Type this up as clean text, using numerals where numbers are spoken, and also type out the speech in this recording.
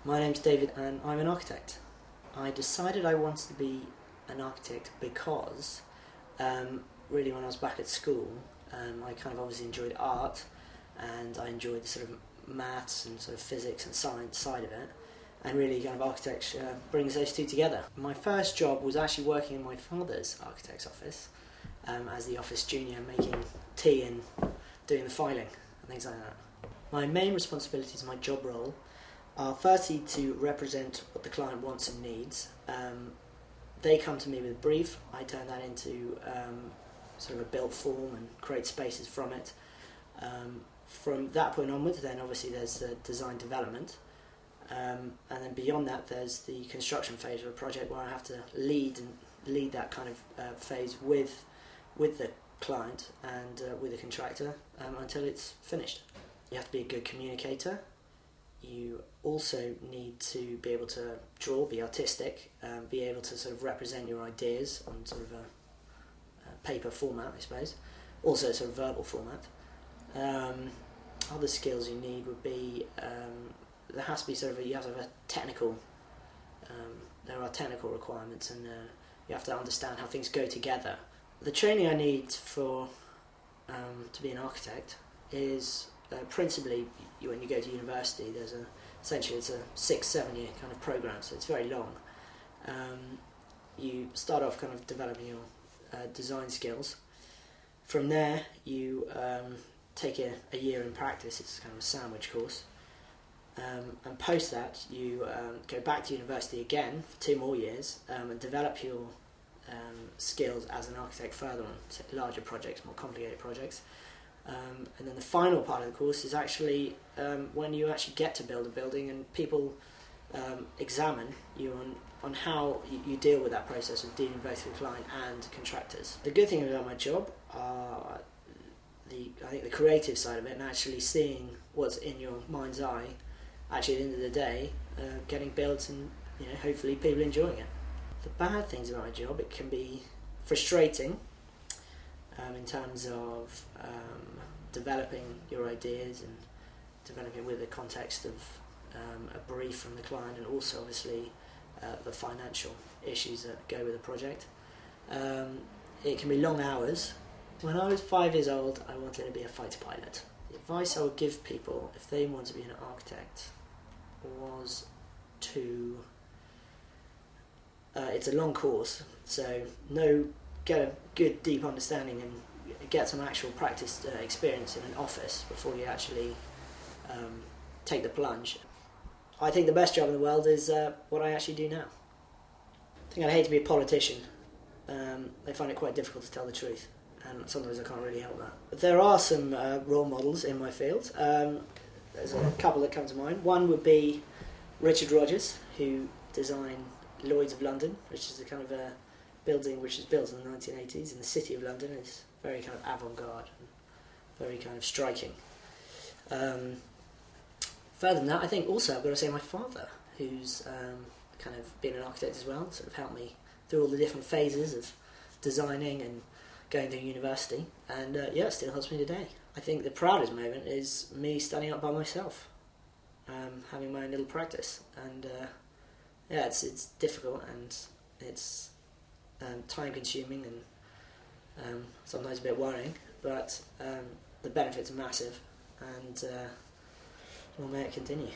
My name's David and I'm an architect. I decided I wanted to be an architect because really when I was back at school I kind of obviously enjoyed art and I enjoyed the sort of maths and sort of physics and science side of it, and really kind of architecture brings those two together. My first job was actually working in my father's architect's office as the office junior, making tea and doing the filing and things like that. My main responsibilities in my job role are firstly to represent what the client wants and needs. They come to me with a brief, I turn that into sort of a built form and create spaces from it. From that point onwards, then obviously there's the design development, and then beyond that there's the construction phase of a project where I have to lead that kind of phase with the client and with the contractor until it's finished. You have to be a good communicator. You also need to be able to draw, be artistic, be able to sort of represent your ideas on sort of a paper format, I suppose. Also sort of verbal format. Other skills you need would be, there has to be sort of you have to have a technical, there are technical requirements, and you have to understand how things go together. The training I need for to be an architect is principally when you go to university. There's essentially it's a 6-7 year kind of program, so it's very long. You start off kind of developing your design skills. From there you take a year in practice. It's kind of a sandwich course, and post that you go back to university again for 2 more years and develop your skills as an architect further on, so larger projects, more complicated projects. And then the final part of the course is actually when you actually get to build a building and people examine you on how you deal with that process of dealing both with client and contractors. The good thing about my job are I think the creative side of it, and actually seeing what's in your mind's eye actually at the end of the day getting built and hopefully people enjoying it. The bad things about my job, it can be frustrating in terms of developing your ideas and developing with the context of a brief from the client, and also obviously the financial issues that go with the project. It can be long hours. When I was 5 years old, I wanted to be a fighter pilot. The advice I would give people if they want to be an architect was to it's a long course, so get a good deep understanding and get some actual practice experience in an office before you actually take the plunge. I think the best job in the world is what I actually do now. I think I'd hate to be a politician. They find it quite difficult to tell the truth, and sometimes I can't really help that. But there are some role models in my field. There's a couple that come to mind. One would be Richard Rogers, who designed Lloyd's of London, which is a kind of a building which was built in the 1980s in the City of London. It's very kind of avant-garde and very kind of striking. Further than that, I think also I've got to say my father, who's kind of been an architect as well, sort of helped me through all the different phases of designing and going through university, and it still helps me today. I think the proudest moment is me standing up by myself, having my own little practice, and it's difficult and it's time consuming and sometimes a bit worrying, but the benefits are massive, and long may it continue.